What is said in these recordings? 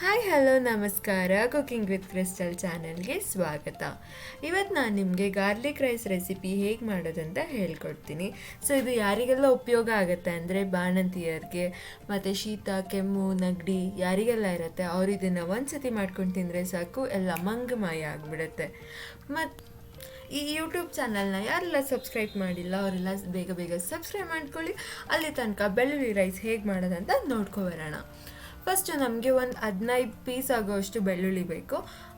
Hi hello ನಮಸ್ಕಾರ. Cooking with crystal ಚಾನಲ್ಗೆ ಸ್ವಾಗತ. ಇವತ್ತು ನಾನು ನಿಮಗೆ ಗಾರ್ಲಿಕ್ ರೈಸ್ ರೆಸಿಪಿ ಹೇಗೆ ಮಾಡೋದಂತ ಹೇಳ್ಕೊಡ್ತೀನಿ. ಸೊ ಇದು ಯಾರಿಗೆಲ್ಲ ಉಪಯೋಗ ಆಗುತ್ತೆ ಅಂದರೆ ಬಾಣಂತಿಯರಿಗೆ ಮತ್ತು ಶೀತ ಕೆಮ್ಮು ನೆಗಡಿ ಯಾರಿಗೆಲ್ಲ ಇರುತ್ತೆ ಅವ್ರು ಇದನ್ನು ಒಂದು ಸತಿ ಮಾಡ್ಕೊಂಡು ತಿಂದರೆ ಸಾಕು, ಎಲ್ಲ ಮಂಗಮಾಯ ಆಗಿಬಿಡುತ್ತೆ. ಮತ್ತು ಈ ಯೂಟ್ಯೂಬ್ ಚಾನಲ್ನ ಯಾರೆಲ್ಲ ಸಬ್ಸ್ಕ್ರೈಬ್ ಮಾಡಿಲ್ಲ ಅವರೆಲ್ಲ ಬೇಗ ಬೇಗ ಸಬ್ಸ್ಕ್ರೈಬ್ ಮಾಡ್ಕೊಳ್ಳಿ. ಅಲ್ಲಿ ತನಕ ಬೆಳ್ಳುಳ್ಳಿ ರೈಸ್ ಹೇಗೆ ಮಾಡೋದಂತ ನೋಡ್ಕೊಬರೋಣ. ಫಸ್ಟು ನಮಗೆ ಒಂದು 15 ಪೀಸ್ ಆಗೋಷ್ಟು ಬೆಳ್ಳುಳ್ಳಿ ಬೇಕು.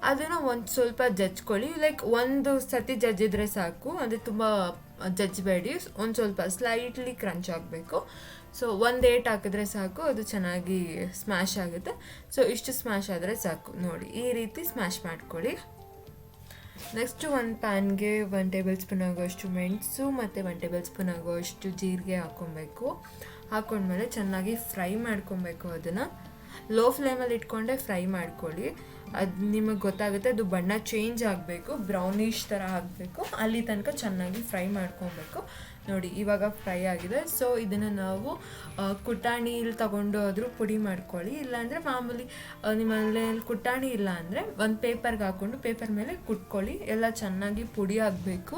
ಅದನ್ನು ಒಂದು ಸ್ವಲ್ಪ ಜಜ್ಕೊಳ್ಳಿ. ಲೈಕ್ ಒಂದು ಸತಿ ಜಜ್ಜಿದ್ರೆ ಸಾಕು, ಅಂದರೆ ತುಂಬ ಜಜ್ಜಬೇಡಿ. ಒಂದು ಸ್ವಲ್ಪ ಸ್ಲೈಟ್ಲಿ ಕ್ರಂಚ್ ಆಗಬೇಕು. ಸೊ ಒಂದು ಏಟ್ ಹಾಕಿದ್ರೆ ಸಾಕು, ಅದು ಚೆನ್ನಾಗಿ ಸ್ಮ್ಯಾಶ್ ಆಗುತ್ತೆ. ಸೊ ಇಷ್ಟು ಸ್ಮ್ಯಾಶ್ ಆದರೆ ಸಾಕು. ನೋಡಿ ಈ ರೀತಿ ಸ್ಮ್ಯಾಶ್ ಮಾಡ್ಕೊಳ್ಳಿ. ನೆಕ್ಸ್ಟು ಒಂದು ಪ್ಯಾನ್ಗೆ 1 ಟೇಬಲ್ ಸ್ಪೂನ್ ಆಗೋಷ್ಟು ಮೆಣಸು ಮತ್ತು 1 ಟೇಬಲ್ ಸ್ಪೂನ್ ಆಗೋಷ್ಟು ಜೀರಿಗೆ ಹಾಕ್ಕೊಬೇಕು. ಹಾಕ್ಕೊಂಡ್ಮೇಲೆ ಚೆನ್ನಾಗಿ ಫ್ರೈ ಮಾಡ್ಕೊಬೇಕು. ಅದನ್ನು ಲೋ ಫ್ಲೇಮಲ್ಲಿ ಇಟ್ಕೊಂಡೆ ಫ್ರೈ ಮಾಡ್ಕೊಳ್ಳಿ. ಅದು ನಿಮಗೆ ಗೊತ್ತಾಗುತ್ತೆ, ಅದು ಬಣ್ಣ ಚೇಂಜ್ ಆಗಬೇಕು, ಬ್ರೌನಿಷ್ ಥರ ಆಗಬೇಕು. ಅಲ್ಲಿ ತನಕ ಚೆನ್ನಾಗಿ ಫ್ರೈ ಮಾಡ್ಕೊಬೇಕು. ನೋಡಿ ಇವಾಗ ಫ್ರೈ ಆಗಿದೆ. ಸೊ ಇದನ್ನು ನಾವು ಕುಟಾಣಿಲಿ ತಗೊಂಡು ಆದರೂ ಪುಡಿ ಮಾಡ್ಕೊಳ್ಳಿ. ಇಲ್ಲಾಂದರೆ ಮಾಮೂಲಿ ನಿಮ್ಮಲ್ಲಿ ಕುಟಾಣಿ ಇಲ್ಲ ಅಂದರೆ ಒಂದು ಪೇಪರ್ಗೆ ಹಾಕ್ಕೊಂಡು ಪೇಪರ್ ಮೇಲೆ ಕುಟ್ಕೊಳ್ಳಿ. ಎಲ್ಲ ಚೆನ್ನಾಗಿ ಪುಡಿ ಆಗಬೇಕು.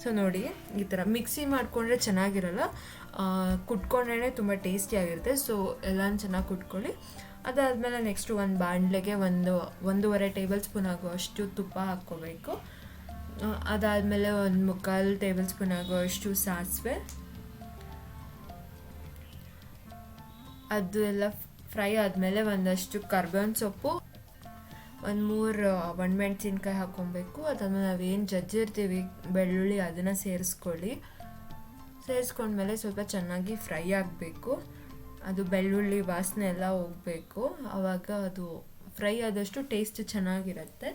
ಸೊ ನೋಡಿ ಈ ಥರ ಮಿಕ್ಸಿ ಮಾಡಿಕೊಂಡ್ರೆ ಚೆನ್ನಾಗಿರಲ್ಲ, ಕುಟ್ಕೊಂಡ್ರೇ ತುಂಬ ಟೇಸ್ಟಿಯಾಗಿರುತ್ತೆ. ಸೊ ಎಲ್ಲ ಚೆನ್ನಾಗಿ ಕುಟ್ಕೊಳ್ಳಿ. ಅದಾದಮೇಲೆ ನೆಕ್ಸ್ಟು ಒಂದು ಬಾಣಲೆಗೆ 1.5 ಟೇಬಲ್ ಸ್ಪೂನ್ ಆಗುವಷ್ಟು ತುಪ್ಪ ಹಾಕ್ಕೋಬೇಕು. ಅದಾದಮೇಲೆ 1/4 ಟೇಬಲ್ ಸ್ಪೂನ್ ಆಗುವಷ್ಟು ಸಾಸಿವೆ. ಅದು ಎಲ್ಲ ಫ್ರೈ ಆದಮೇಲೆ ಒಂದಷ್ಟು ಕರ್ಬೇವಿನ ಸೊಪ್ಪು, 3 ಒಣಮೆಣಸಿನ್ಕಾಯಿ ಹಾಕ್ಕೊಬೇಕು. ಅದಾದಮೇಲೆ ನಾವೇನು ಜಜ್ಜಿರ್ತೀವಿ ಬೆಳ್ಳುಳ್ಳಿ ಅದನ್ನು ಸೇರಿಸ್ಕೊಂಡ್ಮೇಲೆ ಸ್ವಲ್ಪ ಚೆನ್ನಾಗಿ ಫ್ರೈ ಆಗಬೇಕು. ಅದು ಬೆಳ್ಳುಳ್ಳಿ ವಾಸನೆ ಎಲ್ಲ ಹೋಗಬೇಕು. ಆವಾಗ ಅದು ಫ್ರೈ ಆದಷ್ಟು ಟೇಸ್ಟ್ ಚೆನ್ನಾಗಿರುತ್ತೆ.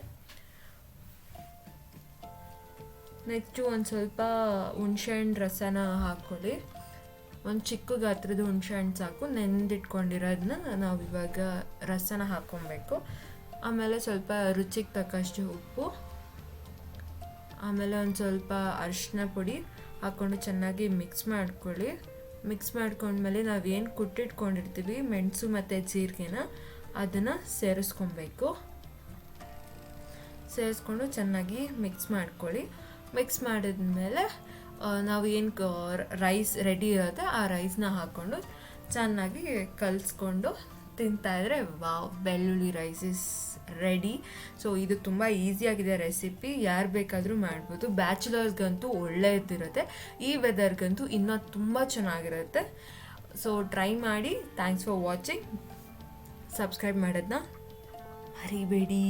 ನೆಕ್ಸ್ಟು ಒಂದು ಸ್ವಲ್ಪ ಹುಣಸೆಹಣ್ಣು ರಸನ ಹಾಕ್ಕೊಳ್ಳಿ. ಒಂದು ಚಿಕ್ಕ ಗಾತ್ರದ ಹುಣಸೆಹಣ್ಣು ಸಾಕು. ನೆಂದಿಟ್ಕೊಂಡಿರೋದನ್ನ ನಾವು ಇವಾಗ ರಸನ ಹಾಕ್ಕೊಬೇಕು. ಆಮೇಲೆ ಸ್ವಲ್ಪ ರುಚಿಗೆ ತಕ್ಕಷ್ಟು ಉಪ್ಪು, ಆಮೇಲೆ ಒಂದು ಸ್ವಲ್ಪ ಅರಿಶಿನ ಪುಡಿ ಹಾಕ್ಕೊಂಡು ಚೆನ್ನಾಗಿ ಮಿಕ್ಸ್ ಮಾಡ್ಕೊಳ್ಳಿ. ಮಿಕ್ಸ್ ಮಾಡ್ಕೊಂಡ್ಮೇಲೆ ನಾವೇನು ಕುಟ್ಟಿಟ್ಕೊಂಡಿರ್ತೀವಿ ಮೆಣಸು ಮತ್ತು ಜೀರಿಗೆನ ಅದನ್ನು ಸೇರಿಸ್ಕೊಂಡು ಚೆನ್ನಾಗಿ ಮಿಕ್ಸ್ ಮಾಡ್ಕೊಳ್ಳಿ. ಮಿಕ್ಸ್ ಮಾಡಿದ್ಮೇಲೆ ನಾವು ಏನು ರೈಸ್ ರೆಡಿ ಇರುತ್ತೆ ಆ ರೈಸ್ನ ಹಾಕ್ಕೊಂಡು ಚೆನ್ನಾಗಿ ಕಲಿಸ್ಕೊಂಡು ತಿಂತಾಯಿದ್ರೆ ವಾವ್, ಬೆಳ್ಳುಳ್ಳಿ ರೈಸ್ ಇಸ್ ರೆಡಿ. ಸೊ ಇದು ತುಂಬ ಈಸಿಯಾಗಿದೆ ರೆಸಿಪಿ, ಯಾರು ಬೇಕಾದರೂ ಮಾಡ್ಬೋದು. ಬ್ಯಾಚುಲರ್ಸ್ಗಂತೂ ಒಳ್ಳೆಯದಿರುತ್ತೆ, ಈ ವೆದರ್ಗಂತೂ ಇನ್ನೂ ತುಂಬ ಚೆನ್ನಾಗಿರುತ್ತೆ. ಸೊ ಟ್ರೈ ಮಾಡಿ. Thanks for watching. ಸಬ್ಸ್ಕ್ರೈಬ್ ಮಾಡೋದನ್ನ ಮರಿಬೇಡಿ.